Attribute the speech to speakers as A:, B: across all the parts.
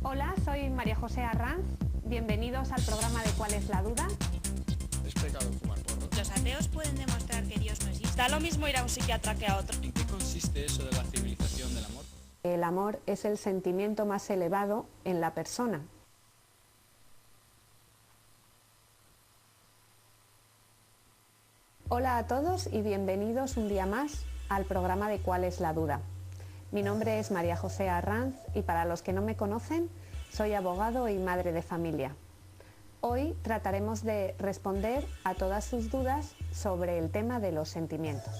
A: Hola, soy María José Arranz. Bienvenidos al programa de ¿Cuál es la duda?
B: ¿Es pecado fumar porro?
C: Los ateos pueden demostrar que Dios no existe. Da lo mismo ir a un psiquiatra que a otro.
B: ¿En qué consiste eso de la civilización del amor?
A: El amor es el sentimiento más elevado en la persona. Hola a todos y bienvenidos un día más al programa de ¿Cuál es la duda? Mi nombre es María José Arranz y para los que no me conocen, soy abogado y madre de familia. Hoy trataremos de responder a todas sus dudas sobre el tema de los sentimientos.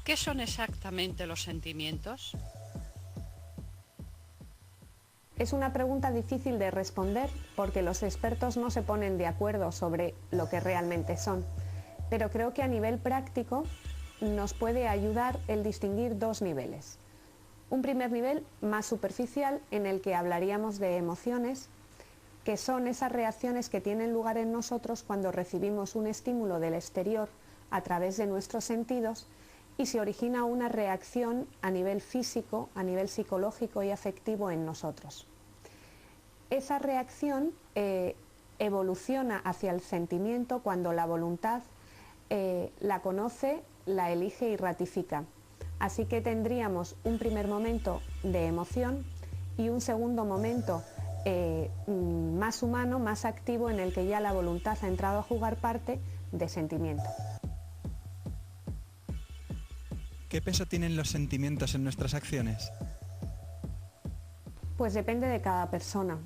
D: ¿Qué son exactamente los sentimientos?
A: Es una pregunta difícil de responder porque los expertos no se ponen de acuerdo sobre lo que realmente son, pero creo que a nivel práctico nos puede ayudar el distinguir dos niveles. Un primer nivel más superficial en el que hablaríamos de emociones, que son esas reacciones que tienen lugar en nosotros cuando recibimos un estímulo del exterior a través de nuestros sentidos y se origina una reacción a nivel físico, a nivel psicológico y afectivo en nosotros. Esa reacción evoluciona hacia el sentimiento cuando la voluntad la conoce, la elige y ratifica. Así que tendríamos un primer momento de emoción y un segundo momento más humano, más activo, en el que ya la voluntad ha entrado a jugar parte de sentimiento.
E: ¿Qué peso tienen los sentimientos en nuestras acciones?
A: Pues depende de cada persona.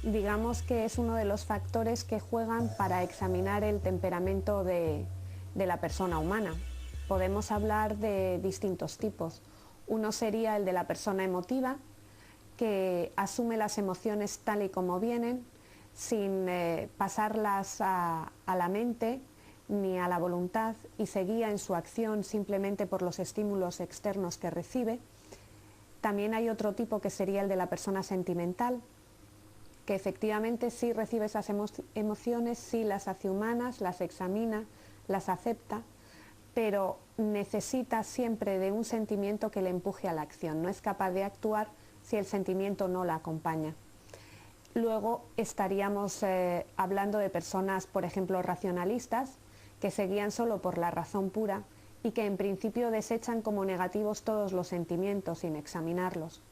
A: Digamos que es uno de los factores que juegan para examinar el temperamento de la persona humana. Podemos hablar de distintos tipos. Uno sería el de la persona emotiva, que asume las emociones tal y como vienen, sin pasarlas a la mente ni a la voluntad, y se guía en su acción simplemente por los estímulos externos que recibe. También hay otro tipo que sería el de la persona sentimental, que efectivamente sí recibe esas emociones, sí las hace humanas, las examina, las acepta, pero necesita siempre de un sentimiento que le empuje a la acción. No es capaz de actuar si el sentimiento no la acompaña. Luego estaríamos hablando de personas, por ejemplo, racionalistas, que se guían solo por la razón pura y que en principio desechan como negativos todos los sentimientos sin examinarlos.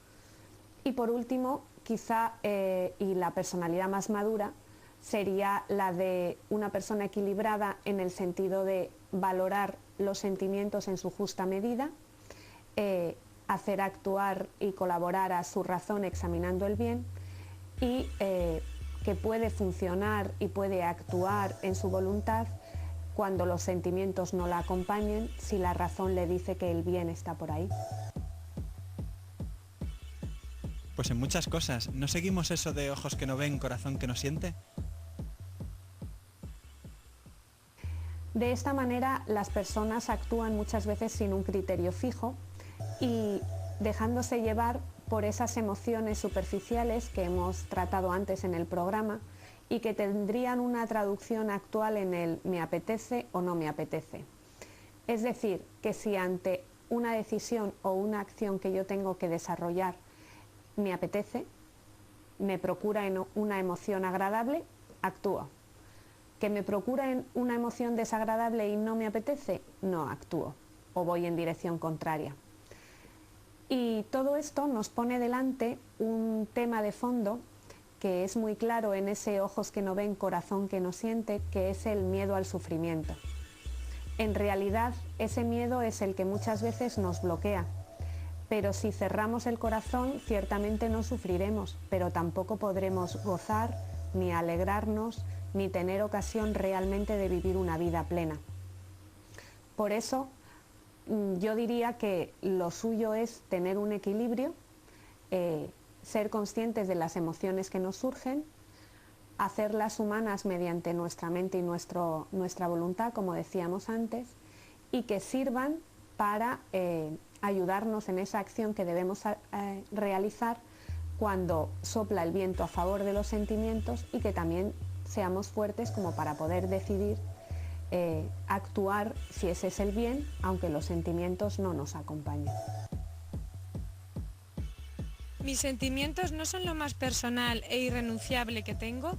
A: Y por último, quizá, y la personalidad más madura, sería la de una persona equilibrada en el sentido de valorar los sentimientos en su justa medida, hacer actuar y colaborar a su razón examinando el bien, y que puede funcionar y puede actuar en su voluntad cuando los sentimientos no la acompañen, si la razón le dice que el bien está por ahí.
E: Pues en muchas cosas, ¿no seguimos eso de ojos que no ven, corazón que no siente?
A: De esta manera las personas actúan muchas veces sin un criterio fijo y dejándose llevar por esas emociones superficiales que hemos tratado antes en el programa y que tendrían una traducción actual en el me apetece o no me apetece. Es decir, que si ante una decisión o una acción que yo tengo que desarrollar me apetece, me procura una emoción agradable, actúo. Que me procura una emoción desagradable y no me apetece, no actúo o voy en dirección contraria. Y todo esto nos pone delante un tema de fondo que es muy claro en ese ojos que no ven, corazón que no siente, que es el miedo al sufrimiento. En realidad, ese miedo es el que muchas veces nos bloquea, pero si cerramos el corazón, ciertamente no sufriremos, pero tampoco podremos gozar, ni alegrarnos, ni tener ocasión realmente de vivir una vida plena. Por eso, yo diría que lo suyo es tener un equilibrio, ser conscientes de las emociones que nos surgen, hacerlas humanas mediante nuestra mente y nuestra voluntad, como decíamos antes, y que sirvan para ayudarnos en esa acción que debemos realizar cuando sopla el viento a favor de los sentimientos, y que también seamos fuertes como para poder decidir actuar si ese es el bien, aunque los sentimientos no nos acompañen.
F: ¿Mis sentimientos no son lo más personal e irrenunciable que tengo?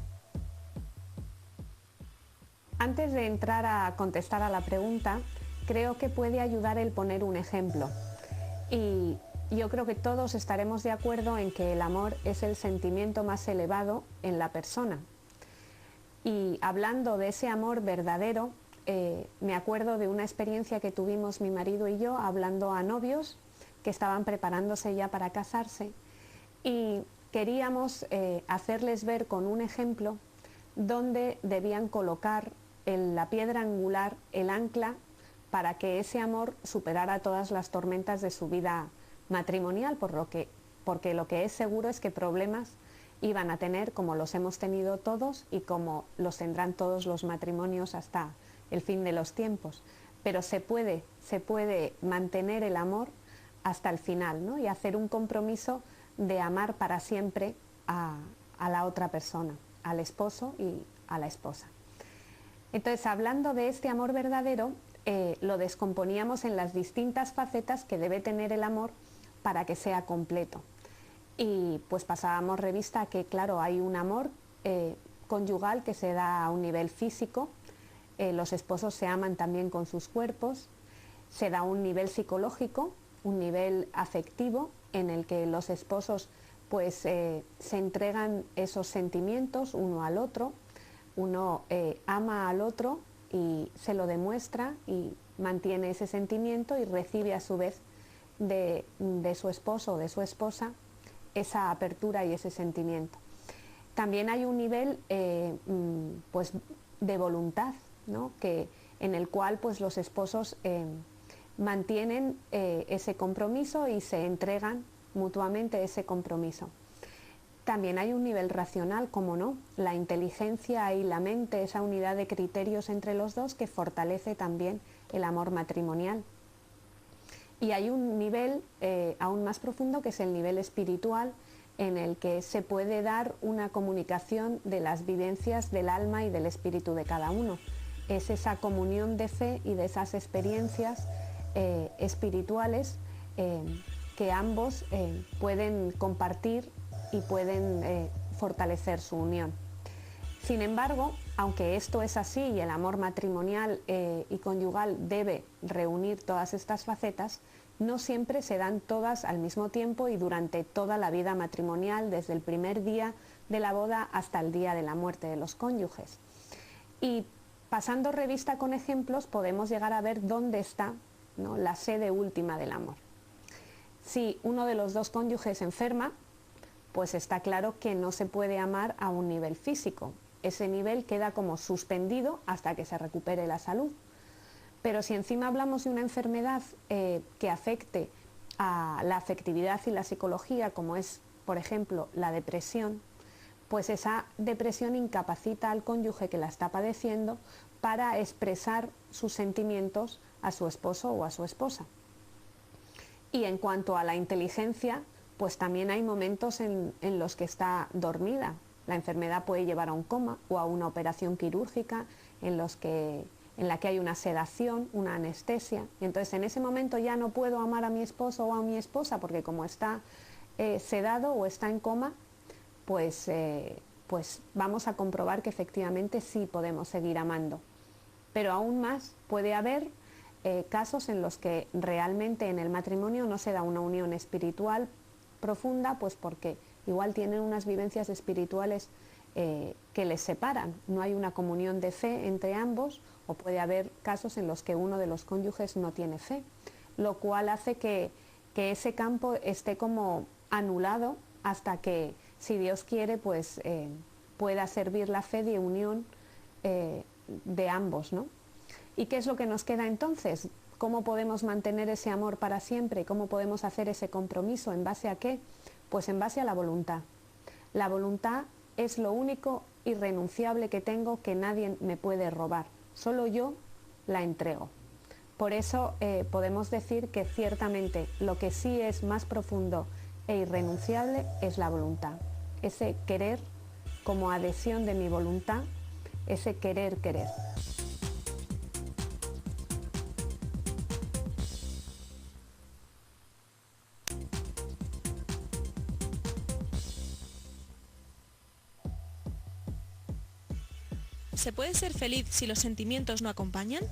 A: Antes de entrar a contestar a la pregunta, creo que puede ayudar el poner un ejemplo. Y yo creo que todos estaremos de acuerdo en que el amor es el sentimiento más elevado en la persona. Y hablando de ese amor verdadero, me acuerdo de una experiencia que tuvimos mi marido y yo hablando a novios que estaban preparándose ya para casarse, y queríamos hacerles ver con un ejemplo dónde debían colocar la piedra angular, el ancla, para que ese amor superara todas las tormentas de su vida matrimonial, porque lo que es seguro es que problemas iban a tener, como los hemos tenido todos y como los tendrán todos los matrimonios hasta el fin de los tiempos. Pero se puede mantener el amor hasta el final, ¿no? Y hacer un compromiso de amar para siempre a la otra persona, al esposo y a la esposa. Entonces, hablando de este amor verdadero, lo descomponíamos en las distintas facetas que debe tener el amor para que sea completo. Y pues pasábamos revista a que, claro, hay un amor conyugal que se da a un nivel físico, los esposos se aman también con sus cuerpos, se da un nivel psicológico, un nivel afectivo en el que los esposos pues se entregan esos sentimientos uno al otro, uno ama al otro y se lo demuestra y mantiene ese sentimiento y recibe a su vez de su esposo o de su esposa esa apertura y ese sentimiento. También hay un nivel pues de voluntad, ¿no? En el cual pues los esposos mantienen ese compromiso y se entregan mutuamente ese compromiso. También hay un nivel racional, como no, la inteligencia y la mente, esa unidad de criterios entre los dos que fortalece también el amor matrimonial. Y hay un nivel aún más profundo que es el nivel espiritual, en el que se puede dar una comunicación de las vivencias del alma y del espíritu de cada uno. Es esa comunión de fe y de esas experiencias espirituales que ambos pueden compartir y pueden fortalecer su unión. Sin embargo, aunque esto es así y el amor matrimonial y conyugal debe reunir todas estas facetas, no siempre se dan todas al mismo tiempo y durante toda la vida matrimonial, desde el primer día de la boda hasta el día de la muerte de los cónyuges. Y pasando revista con ejemplos podemos llegar a ver dónde está, ¿no?, la sede última del amor. Si uno de los dos cónyuges enferma, pues está claro que no se puede amar a un nivel físico. Ese nivel queda como suspendido hasta que se recupere la salud. Pero si encima hablamos de una enfermedad que afecte a la afectividad y la psicología, como es, por ejemplo, la depresión, pues esa depresión incapacita al cónyuge que la está padeciendo para expresar sus sentimientos a su esposo o a su esposa. Y en cuanto a la inteligencia, pues también hay momentos en los que está dormida. La enfermedad puede llevar a un coma o a una operación quirúrgica en la que hay una sedación, una anestesia. Y entonces en ese momento ya no puedo amar a mi esposo o a mi esposa porque como está sedado o está en coma, pues vamos a comprobar que efectivamente sí podemos seguir amando. Pero aún más puede haber casos en los que realmente en el matrimonio no se da una unión espiritual profunda, pues porque igual tienen unas vivencias espirituales que les separan, no hay una comunión de fe entre ambos, o puede haber casos en los que uno de los cónyuges no tiene fe, lo cual hace que ese campo esté como anulado hasta que, si Dios quiere, pues pueda servir la fe de unión de ambos, ¿no? ¿Y qué es lo que nos queda entonces? ¿Cómo podemos mantener ese amor para siempre? ¿Cómo podemos hacer ese compromiso? ¿En base a qué? Pues en base a la voluntad. La voluntad es lo único irrenunciable que tengo, que nadie me puede robar. Solo yo la entrego. Por eso podemos decir que ciertamente lo que sí es más profundo e irrenunciable es la voluntad. Ese querer como adhesión de mi voluntad, ese querer.
G: ¿Se puede ser feliz si los sentimientos no acompañan?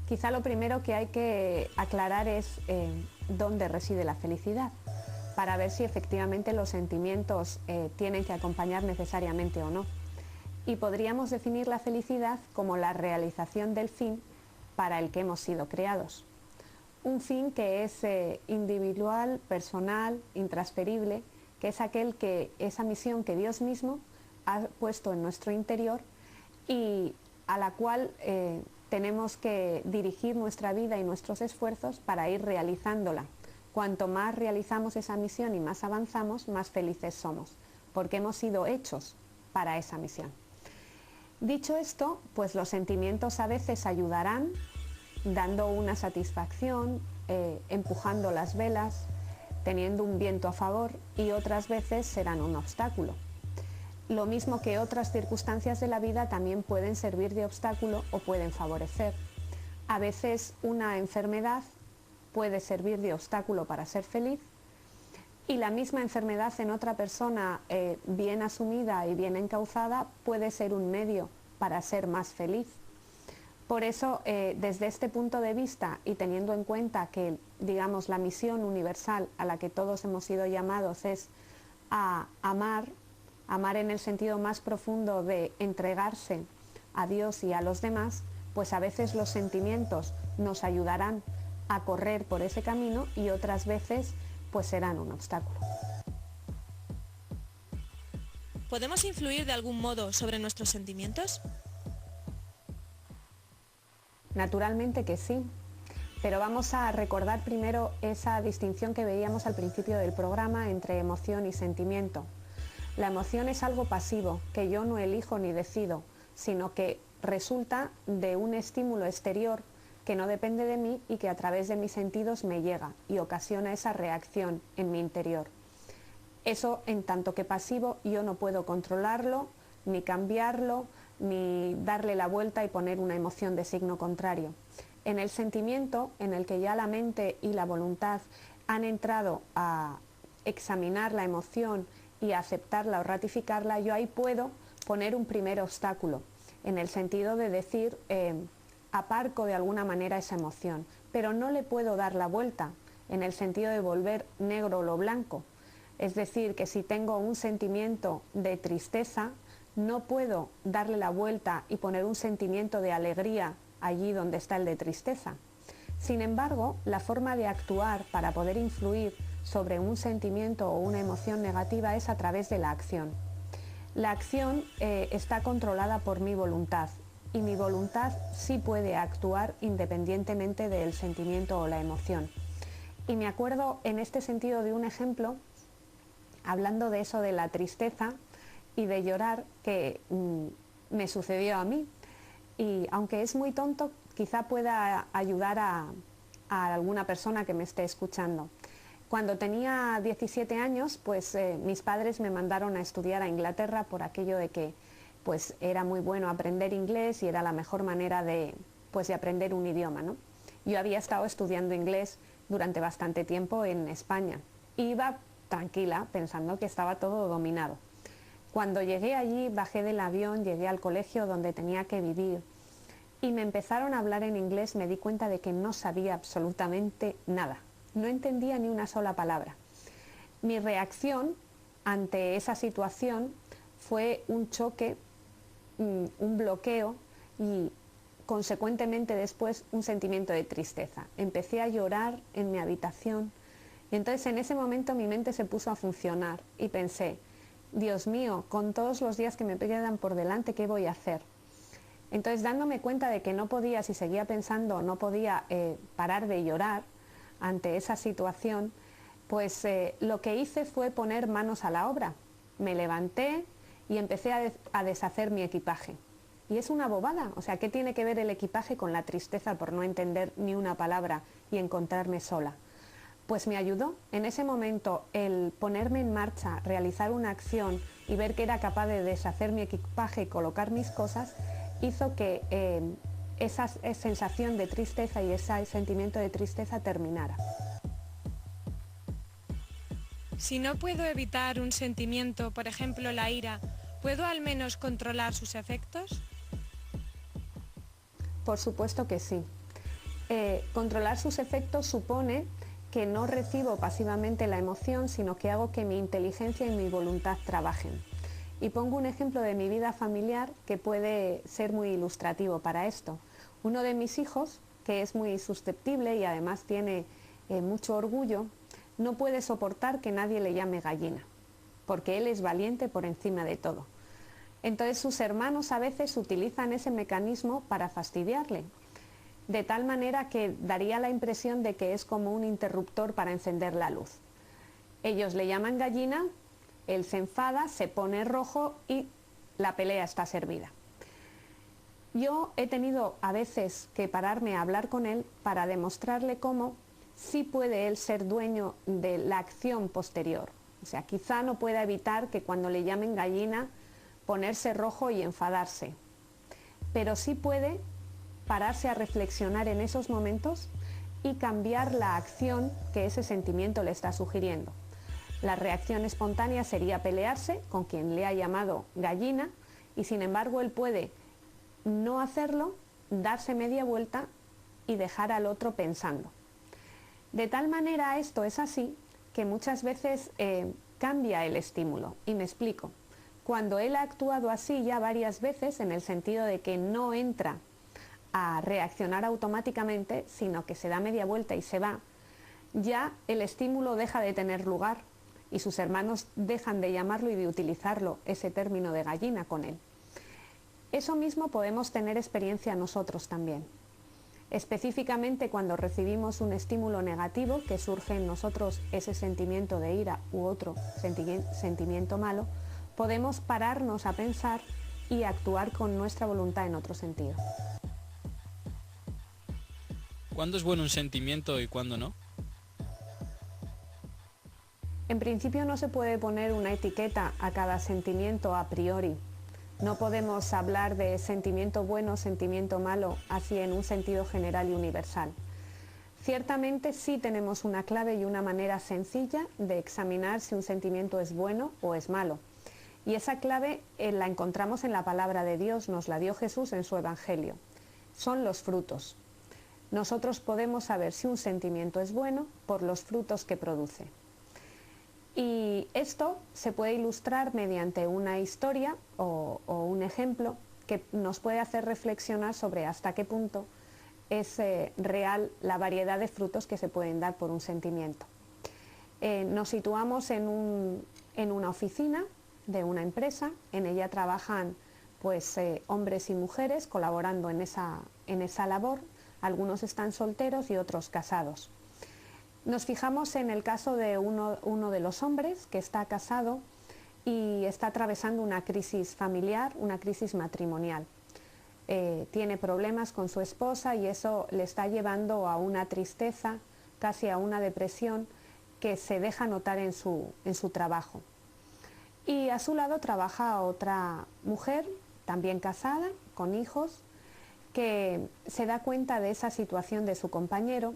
A: Quizá lo primero que hay que aclarar es dónde reside la felicidad, para ver si efectivamente los sentimientos tienen que acompañar necesariamente o no. Y podríamos definir la felicidad como la realización del fin para el que hemos sido creados. Un fin que es individual, personal, intransferible, que es esa misión que Dios mismo ha puesto en nuestro interior y a la cual tenemos que dirigir nuestra vida y nuestros esfuerzos para ir realizándola. Cuanto más realizamos esa misión y más avanzamos, más felices somos, porque hemos sido hechos para esa misión. Dicho esto, pues los sentimientos a veces ayudarán dando una satisfacción, empujando las velas, teniendo un viento a favor, y otras veces serán un obstáculo. Lo mismo que otras circunstancias de la vida también pueden servir de obstáculo o pueden favorecer. A veces una enfermedad puede servir de obstáculo para ser feliz y la misma enfermedad en otra persona bien asumida y bien encauzada puede ser un medio para ser más feliz. Por eso, desde este punto de vista y teniendo en cuenta que, digamos, la misión universal a la que todos hemos sido llamados es a amar en el sentido más profundo de entregarse a Dios y a los demás, pues a veces los sentimientos nos ayudarán a correr por ese camino y otras veces pues serán un obstáculo.
G: ¿Podemos influir de algún modo sobre nuestros sentimientos?
A: Naturalmente que sí, pero vamos a recordar primero esa distinción que veíamos al principio del programa entre emoción y sentimiento. La emoción es algo pasivo, que yo no elijo ni decido, sino que resulta de un estímulo exterior que no depende de mí y que a través de mis sentidos me llega y ocasiona esa reacción en mi interior. Eso, en tanto que pasivo, yo no puedo controlarlo, ni cambiarlo, ni darle la vuelta y poner una emoción de signo contrario. En el sentimiento, en el que ya la mente y la voluntad han entrado a examinar la emoción y a aceptarla o ratificarla, yo ahí puedo poner un primer obstáculo, en el sentido de decir, aparco de alguna manera esa emoción, pero no le puedo dar la vuelta, en el sentido de volver negro lo blanco. Es decir, que si tengo un sentimiento de tristeza, no puedo darle la vuelta y poner un sentimiento de alegría allí donde está el de tristeza. Sin embargo, la forma de actuar para poder influir sobre un sentimiento o una emoción negativa es a través de la acción. La acción está controlada por mi voluntad y mi voluntad sí puede actuar independientemente del sentimiento o la emoción. Y me acuerdo en este sentido de un ejemplo, hablando de eso de la tristeza y de llorar, que me sucedió a mí. Y aunque es muy tonto, quizá pueda ayudar a alguna persona que me esté escuchando. Cuando tenía 17 años, pues mis padres me mandaron a estudiar a Inglaterra por aquello de que pues era muy bueno aprender inglés y era la mejor manera de aprender un idioma, ¿no? Yo había estado estudiando inglés durante bastante tiempo en España. Iba tranquila, pensando que estaba todo dominado. Cuando llegué allí, bajé del avión, llegué al colegio donde tenía que vivir y me empezaron a hablar en inglés, me di cuenta de que no sabía absolutamente nada. No entendía ni una sola palabra. Mi reacción ante esa situación fue un choque, un bloqueo y consecuentemente después un sentimiento de tristeza. Empecé a llorar en mi habitación y entonces en ese momento mi mente se puso a funcionar y pensé, Dios mío, con todos los días que me quedan por delante, ¿qué voy a hacer? Entonces, dándome cuenta de que no podía, si seguía pensando, no podía parar de llorar ante esa situación, pues lo que hice fue poner manos a la obra. Me levanté y empecé a deshacer mi equipaje. Y es una bobada, o sea, ¿qué tiene que ver el equipaje con la tristeza por no entender ni una palabra y encontrarme sola? Pues me ayudó en ese momento el ponerme en marcha, realizar una acción y ver que era capaz de deshacer mi equipaje y colocar mis cosas, hizo que esa sensación de tristeza y ese sentimiento de tristeza terminara.
F: Si no puedo evitar un sentimiento, por ejemplo la ira, ¿Puedo al menos controlar sus efectos?
A: Por supuesto que sí. Controlar sus efectos supone que no recibo pasivamente la emoción, sino que hago que mi inteligencia y mi voluntad trabajen. Y pongo un ejemplo de mi vida familiar que puede ser muy ilustrativo para esto. Uno de mis hijos, que es muy susceptible y además tiene mucho orgullo, no puede soportar que nadie le llame gallina, porque él es valiente por encima de todo. Entonces sus hermanos a veces utilizan ese mecanismo para fastidiarle, de tal manera que daría la impresión de que es como un interruptor para encender la luz. Ellos le llaman gallina, él se enfada, se pone rojo y la pelea está servida. Yo he tenido a veces que pararme a hablar con él para demostrarle cómo sí puede él ser dueño de la acción posterior. O sea, quizá no pueda evitar que cuando le llamen gallina ponerse rojo y enfadarse, pero sí puede pararse a reflexionar en esos momentos y cambiar la acción que ese sentimiento le está sugiriendo. La reacción espontánea sería pelearse con quien le ha llamado gallina y sin embargo él puede no hacerlo, darse media vuelta y dejar al otro pensando. De tal manera esto es así que muchas veces cambia el estímulo, y me explico. Cuando él ha actuado así ya varias veces, en el sentido de que no entra a reaccionar automáticamente, sino que se da media vuelta y se va, ya el estímulo deja de tener lugar y sus hermanos dejan de llamarlo y de utilizarlo, ese término de gallina, con él. Eso mismo podemos tener experiencia nosotros también. Específicamente cuando recibimos un estímulo negativo, que surge en nosotros ese sentimiento de ira u otro sentimiento malo, podemos pararnos a pensar y actuar con nuestra voluntad en otro sentido.
B: ¿Cuándo es bueno un sentimiento y cuándo no?
A: En principio no se puede poner una etiqueta a cada sentimiento a priori. No podemos hablar de sentimiento bueno, sentimiento malo, así en un sentido general y universal. Ciertamente sí tenemos una clave y una manera sencilla de examinar si un sentimiento es bueno o es malo. Y esa clave la encontramos en la palabra de Dios, nos la dio Jesús en su Evangelio. Son los frutos. Nosotros podemos saber si un sentimiento es bueno por los frutos que produce. Y esto se puede ilustrar mediante una historia o un ejemplo que nos puede hacer reflexionar sobre hasta qué punto es real la variedad de frutos que se pueden dar por un sentimiento. Nos situamos en una oficina de una empresa, en ella trabajan pues, hombres y mujeres colaborando en esa labor, algunos están solteros y otros casados. Nos fijamos en el caso de uno de los hombres que está casado y está atravesando una crisis familiar, una crisis matrimonial. Tiene problemas con su esposa y eso le está llevando a una tristeza, casi a una depresión que se deja notar en su trabajo. Y a su lado trabaja otra mujer, también casada, con hijos, que se da cuenta de esa situación de su compañero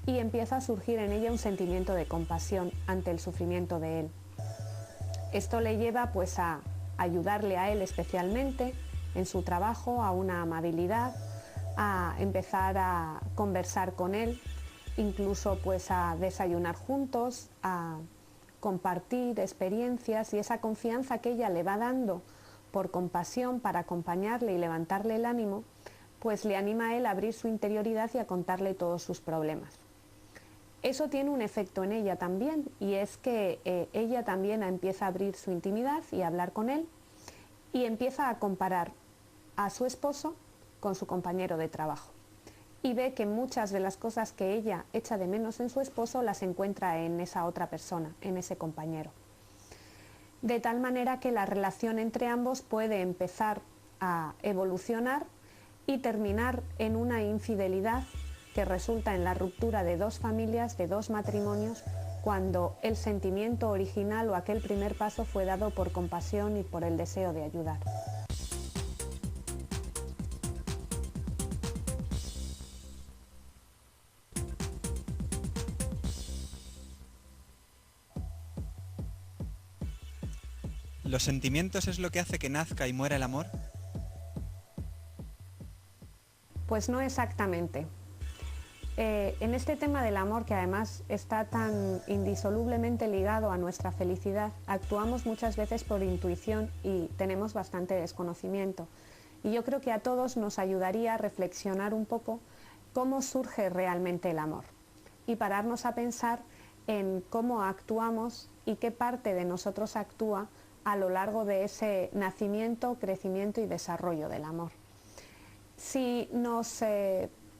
A: y empieza a surgir en ella un sentimiento de compasión ante el sufrimiento de él. Esto le lleva pues a ayudarle a él especialmente en su trabajo, a una amabilidad, a empezar a conversar con él, incluso pues a desayunar juntos, a compartir experiencias y esa confianza que ella le va dando por compasión para acompañarle y levantarle el ánimo, pues le anima a él a abrir su interioridad y a contarle todos sus problemas. Eso tiene un efecto en ella también y es que ella también empieza a abrir su intimidad y a hablar con él y empieza a comparar a su esposo con su compañero de trabajo y ve que muchas de las cosas que ella echa de menos en su esposo las encuentra en esa otra persona, en ese compañero. De tal manera que la relación entre ambos puede empezar a evolucionar y terminar en una infidelidad que resulta en la ruptura de dos familias, de dos matrimonios, cuando el sentimiento original o aquel primer paso fue dado por compasión y por el deseo de ayudar.
E: ¿Los sentimientos es lo que hace que nazca y muera el amor?
A: Pues no exactamente. En este tema del amor, que además está tan indisolublemente ligado a nuestra felicidad, actuamos muchas veces por intuición y tenemos bastante desconocimiento. Y yo creo que a todos nos ayudaría a reflexionar un poco cómo surge realmente el amor y pararnos a pensar en cómo actuamos y qué parte de nosotros actúa a lo largo de ese nacimiento, crecimiento y desarrollo del amor. Si nos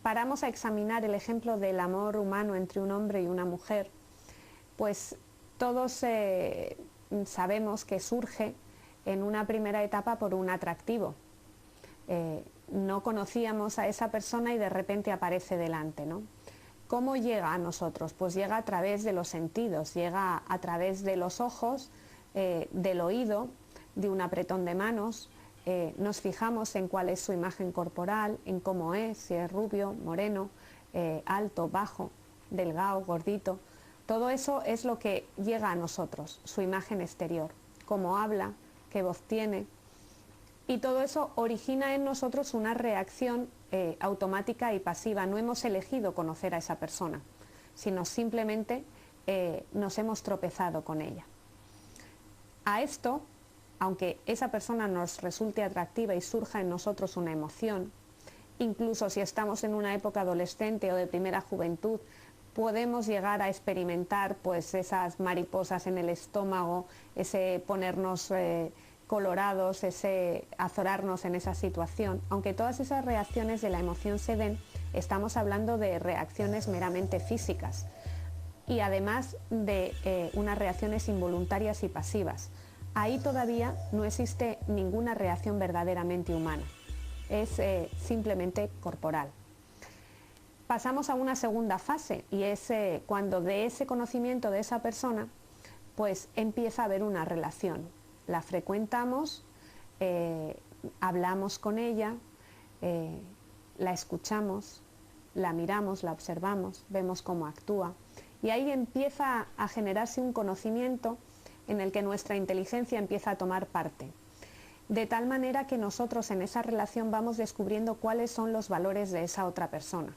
A: paramos a examinar el ejemplo del amor humano entre un hombre y una mujer, pues todos sabemos que surge en una primera etapa por un atractivo. No conocíamos a esa persona y de repente aparece delante, ¿no? ¿Cómo llega a nosotros? Pues llega a través de los sentidos, llega a través de los ojos, del oído, de un apretón de manos. Nos fijamos en cuál es su imagen corporal, en cómo es, si es rubio, moreno, alto, bajo, delgado, gordito. Todo eso es lo que llega a nosotros, su imagen exterior, cómo habla, qué voz tiene. Y todo eso origina en nosotros una reacción automática y pasiva. No hemos elegido conocer a esa persona, sino simplemente nos hemos tropezado con ella. A esto, aunque esa persona nos resulte atractiva y surja en nosotros una emoción, incluso si estamos en una época adolescente o de primera juventud, podemos llegar a experimentar pues esas mariposas en el estómago, ese ponernos colorados, ese azorarnos en esa situación. Aunque todas esas reacciones de la emoción se den, estamos hablando de reacciones meramente físicas y además de unas reacciones involuntarias y pasivas. Ahí todavía no existe ninguna reacción verdaderamente humana, es simplemente corporal. Pasamos a una segunda fase y es cuando de ese conocimiento de esa persona pues empieza a haber una relación. La frecuentamos, hablamos con ella, la escuchamos, la miramos, la observamos, vemos cómo actúa y ahí empieza a generarse un conocimiento en el que nuestra inteligencia empieza a tomar parte. De tal manera que nosotros en esa relación vamos descubriendo cuáles son los valores de esa otra persona.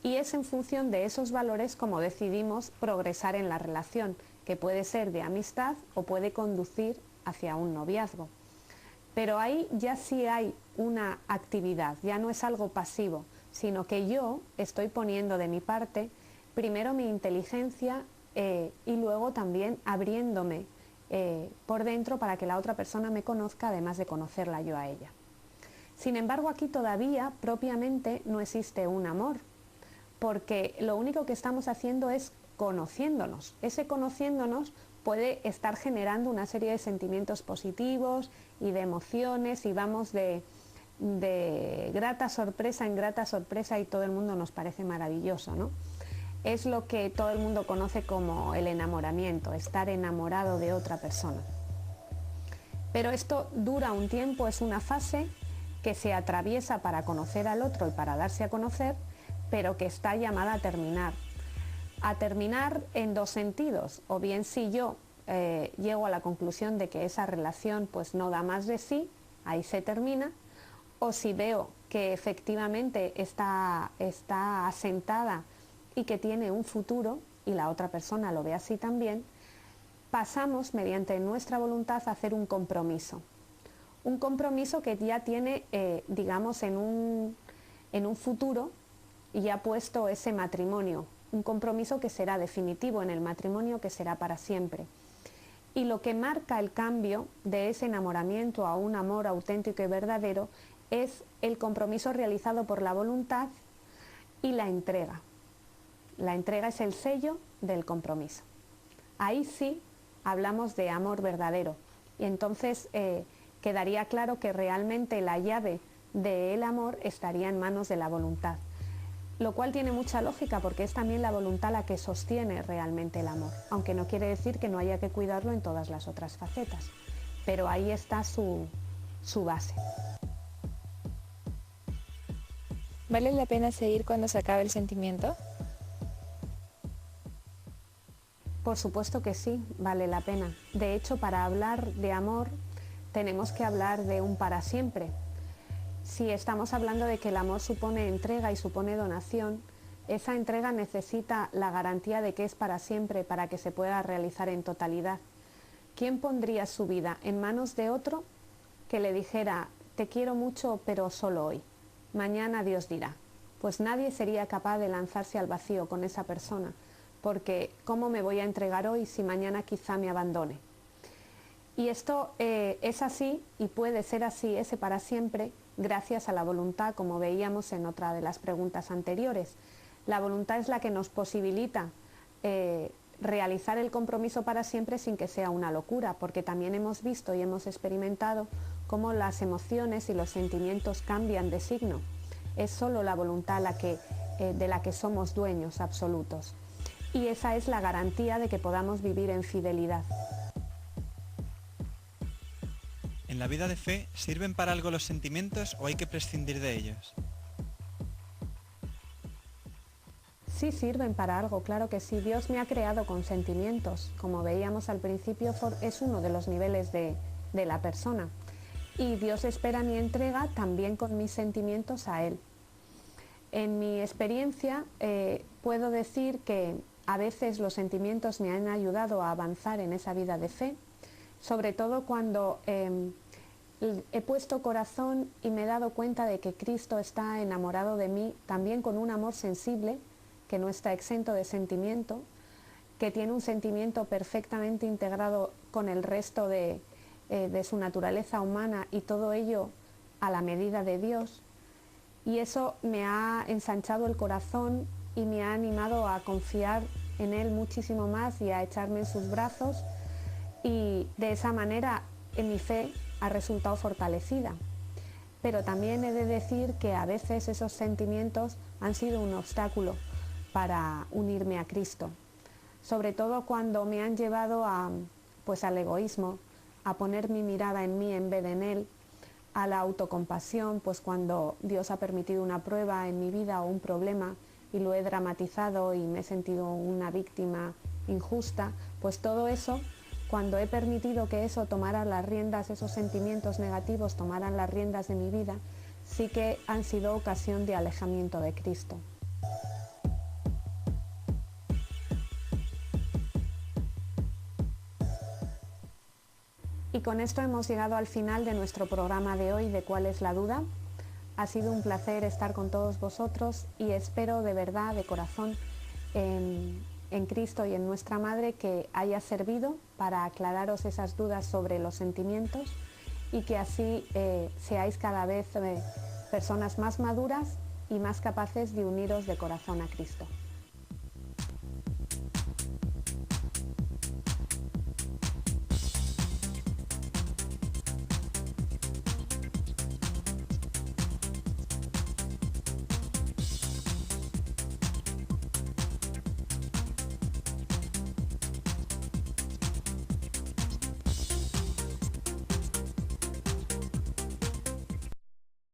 A: Y es en función de esos valores como decidimos progresar en la relación, que puede ser de amistad o puede conducir hacia un noviazgo. Pero ahí ya sí hay una actividad, ya no es algo pasivo, sino que yo estoy poniendo de mi parte primero mi inteligencia y luego también abriéndome por dentro para que la otra persona me conozca, además de conocerla yo a ella. Sin embargo, aquí todavía propiamente no existe un amor, porque lo único que estamos haciendo es conociéndonos. Ese conociéndonos puede estar generando una serie de sentimientos positivos y de emociones y vamos de grata sorpresa en grata sorpresa y todo el mundo nos parece maravilloso, ¿no? Es lo que todo el mundo conoce como el enamoramiento, estar enamorado de otra persona. Pero esto dura un tiempo, es una fase que se atraviesa para conocer al otro y para darse a conocer, pero que está llamada a terminar. A terminar en dos sentidos, o bien si yo llego a la conclusión de que esa relación pues no da más de sí, ahí se termina, o si veo que efectivamente está asentada y que tiene un futuro y la otra persona lo ve así también, pasamos mediante nuestra voluntad a hacer un compromiso. Un compromiso que ya tiene, digamos, en un futuro ya puesto ese matrimonio, un compromiso que será definitivo en el matrimonio, que será para siempre. Y lo que marca el cambio de ese enamoramiento a un amor auténtico y verdadero es el compromiso realizado por la voluntad y la entrega. La entrega es el sello del compromiso. Ahí sí hablamos de amor verdadero y entonces quedaría claro que realmente la llave del amor estaría en manos de la voluntad, lo cual tiene mucha lógica porque es también la voluntad la que sostiene realmente el amor, aunque no quiere decir que no haya que cuidarlo en todas las otras facetas, pero ahí está su base.
H: ¿Vale la pena seguir cuando se acabe el sentimiento?
A: Por supuesto que sí, vale la pena. De hecho, para hablar de amor tenemos que hablar de un para siempre. Si estamos hablando de que el amor supone entrega y supone donación, esa entrega necesita la garantía de que es para siempre, para que se pueda realizar en totalidad. ¿Quién pondría su vida en manos de otro que le dijera, te quiero mucho, pero solo hoy? Mañana Dios dirá. Pues nadie sería capaz de lanzarse al vacío con esa persona, porque ¿cómo me voy a entregar hoy si mañana quizá me abandone? Y esto es así y puede ser así, ese para siempre, gracias a la voluntad, como veíamos en otra de las preguntas anteriores. La voluntad es la que nos posibilita realizar el compromiso para siempre sin que sea una locura, porque también hemos visto y hemos experimentado cómo las emociones y los sentimientos cambian de signo. Es solo la voluntad de la que somos dueños absolutos. Y esa es la garantía de que podamos vivir en fidelidad.
E: ¿En la vida de fe sirven para algo los sentimientos o hay que prescindir de ellos?
A: Sí sirven para algo, claro que sí. Dios me ha creado con sentimientos. Como veíamos al principio, es uno de los niveles de la persona. Y Dios espera mi entrega también con mis sentimientos a Él. En mi experiencia puedo decir que a veces los sentimientos me han ayudado a avanzar en esa vida de fe, sobre todo cuando he puesto corazón y me he dado cuenta de que Cristo está enamorado de mí, también con un amor sensible, que no está exento de sentimiento, que tiene un sentimiento perfectamente integrado con el resto de su naturaleza humana y todo ello a la medida de Dios. Y eso me ha ensanchado el corazón y me ha animado a confiar en Él muchísimo más y a echarme en sus brazos, y de esa manera mi fe ha resultado fortalecida. Pero también he de decir que a veces esos sentimientos han sido un obstáculo para unirme a Cristo, sobre todo cuando me han llevado al egoísmo, a poner mi mirada en mí en vez de en Él, a la autocompasión, pues cuando Dios ha permitido una prueba en mi vida o un problema y lo he dramatizado y me he sentido una víctima injusta, pues todo eso, cuando he permitido que eso tomara las riendas, esos sentimientos negativos tomaran las riendas de mi vida, sí que han sido ocasión de alejamiento de Cristo. Y con esto hemos llegado al final de nuestro programa de hoy de ¿Cuál es la duda? Ha sido un placer estar con todos vosotros y espero de verdad, de corazón, en Cristo y en nuestra Madre, que haya servido para aclararos esas dudas sobre los sentimientos y que así seáis cada vez personas más maduras y más capaces de uniros de corazón a Cristo.